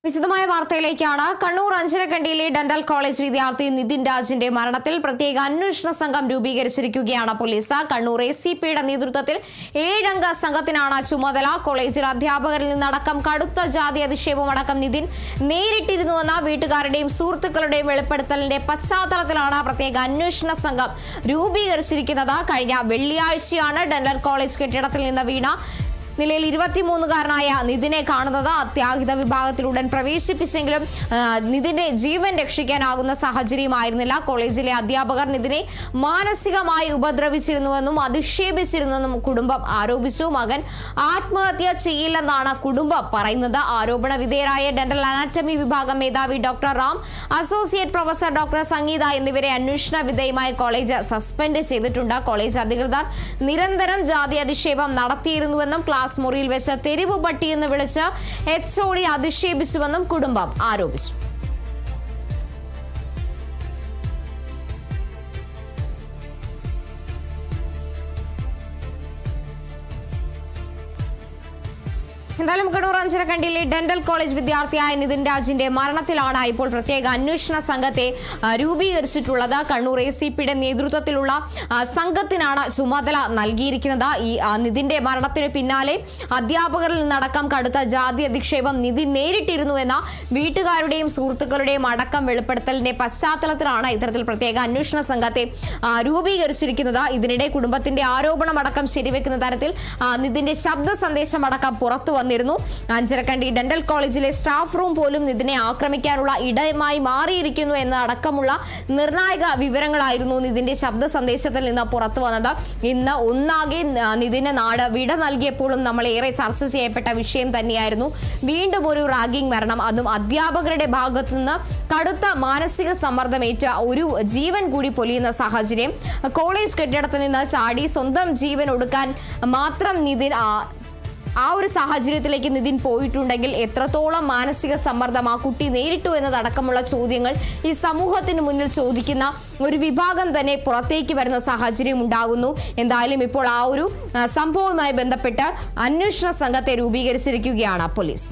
വിശദമായ വാർത്തയിലേക്കാണ്. Kannur അഞ്ചരക്കണ്ടിയിലെ dental college വിദ്യാർത്ഥി നിതിൻ രാജിന്റെ മരണത്തിൽ പ്രത്യേക അന്വേഷണ സംഘം രൂപീകരിച്ചിരിക്കുകയാണ് പോലീസ്. കണ്ണൂർ ACPയുടെ നേതൃത്വത്തിൽ 7 അംഗ സംഘത്തിനാണ് ചുമതല. കോളേജിൽ അധ്യാപകരിൽ നിന്നടക്കം കടുത്ത ജാതി അധിക്ഷേപമടക്കം നിതിൻ നേരിട്ടിരുന്നുവെന്ന വീട്ടുകാരുടെയും സുഹൃത്തുക്കളുടെയും വെളിപ്പെടുത്തലിന്റെ പശ്ചാത്തലത്തിലാണ് പ്രത്യേക അന്വേഷണ സംഘം രൂപീകരിച്ചിരിക്കുന്നത്. കഴിഞ്ഞ വെള്ളിയാഴ്ചയാണ് ഡെന്റൽ കോളേജ് കെട്ടിടത്തിൽ നിന്ന് വീണ നിലയിൽ 23-കാരനായ നിതിനെ കാണുന്നത്. അത്യാഹിത വിഭാഗത്തിൽ ഉടൻ പ്രവേശിപ്പിച്ചെങ്കിലും നിതിന്റെ ജീവൻ രക്ഷിക്കാനാകുന്ന സാഹചര്യമായിരുന്നില്ല. കോളേജിലെ അധ്യാപകർ നിതിനെ മാനസികമായി ഉപദ്രവിച്ചിരുന്നുവെന്നും അധിക്ഷേപിച്ചിരുന്നുവെന്നും കുടുംബം ആരോപിച്ചു. മകൻ ആത്മഹത്യ ചെയ്യില്ലെന്നാണ് കുടുംബം പറയുന്നത്. ആരോപണ വിധേയരായ ഡെന്റൽ അനാറ്റമി വിഭാഗം മേധാവി doctor Ram, associate professor doctor Sangeetha എന്നിവരെ അന്വേഷണ വിധേയമായി കോളേജ് സസ്പെൻഡ് ചെയ്തിട്ടുണ്ട്. കോളേജ് അധികൃതർ നിരന്തരം ജാതി അധിക്ഷേപം നടത്തിയിരുന്നുവെന്നും ക്ലാസ് മുറിയിൽ വെച്ച് തെരുവ് പട്ടിയെന്ന് വിളിച്ച് HOD അധിക്ഷേപിച്ചുവെന്നും കുടുംബം ആരോപിച്ചു. എന്തായാലും കണ്ണൂർ അഞ്ചരക്കണ്ടിയിലെ ഡെന്റൽ കോളേജ് വിദ്യാർത്ഥിയായ നിതിൻ രാജിന്റെ മരണത്തിലാണ് ഇപ്പോൾ പ്രത്യേക അന്വേഷണ സംഘത്തെ രൂപീകരിച്ചിട്ടുള്ളത്. കണ്ണൂർ ACPയുടെ നേതൃത്വത്തിലുള്ള സംഘത്തിനാണ് ചുമതല നൽകിയിരിക്കുന്നത്. ഈ നിതിന്റെ മരണത്തിന് പിന്നാലെ അധ്യാപകരിൽ നിന്നടക്കം കടുത്ത ജാതി അധിക്ഷേപം നിതിൻ നേരിട്ടിരുന്നു എന്ന വീട്ടുകാരുടെയും സുഹൃത്തുക്കളുടെയും അടക്കം വെളിപ്പെടുത്തലിന്റെ പശ്ചാത്തലത്തിലാണ് ഇത്തരത്തിൽ പ്രത്യേക അന്വേഷണ സംഘത്തെ രൂപീകരിച്ചിരിക്കുന്നത്. ഇതിനിടെ കുടുംബത്തിന്റെ ആരോപണമടക്കം ശരിവെക്കുന്ന തരത്തിൽ നിതിന്റെ ശബ്ദ സന്ദേശം അടക്കം പുറത്തു വന്നിരുന്നു. അഞ്ചരക്കണ്ടി ഡെന്റൽ കോളേജിലെ സ്റ്റാഫ് റൂം പോലും നിതിനെ ആക്രമിക്കാനുള്ള ഇടമായി മാറിയിരിക്കുന്നു എന്ന അടക്കമുള്ള നിർണായക വിവരങ്ങളായിരുന്നു നിതിന്റെ ശബ്ദ സന്ദേശത്തിൽ നിന്ന് പുറത്തു വന്നത്. ഇന്ന് ഒന്നാകെ നിതിന് നാട് വിട നൽകിയപ്പോഴും നമ്മൾ ഏറെ ചർച്ച ചെയ്യപ്പെട്ട വിഷയം തന്നെയായിരുന്നു. വീണ്ടും ഒരു റാഗിംഗ് മരണം, അതും അധ്യാപകരുടെ ഭാഗത്തു നിന്ന് കടുത്ത മാനസിക സമ്മർദ്ദമേറ്റ ഒരു ജീവൻ കൂടി പൊലിയുന്ന സാഹചര്യം. കോളേജ് കെട്ടിടത്തിൽ നിന്ന് ചാടി സ്വന്തം ജീവൻ ഒടുക്കാൻ മാത്രം നിതിൻ ആ ഒരു സാഹചര്യത്തിലേക്ക് നിതിൻ പോയിട്ടുണ്ടെങ്കിൽ എത്രത്തോളം മാനസിക സമ്മർദ്ദം ആ കുട്ടി നേരിട്ടു എന്നതടക്കമുള്ള ചോദ്യങ്ങൾ ഈ സമൂഹത്തിന് മുന്നിൽ ചോദിക്കുന്ന ഒരു വിഭാഗം തന്നെ പുറത്തേക്ക് വരുന്ന സാഹചര്യം ഉണ്ടാകുന്നു. എന്തായാലും ഇപ്പോൾ ആ ഒരു സംഭവവുമായി ബന്ധപ്പെട്ട് അന്വേഷണ സംഘത്തെ രൂപീകരിച്ചിരിക്കുകയാണ് പോലീസ്.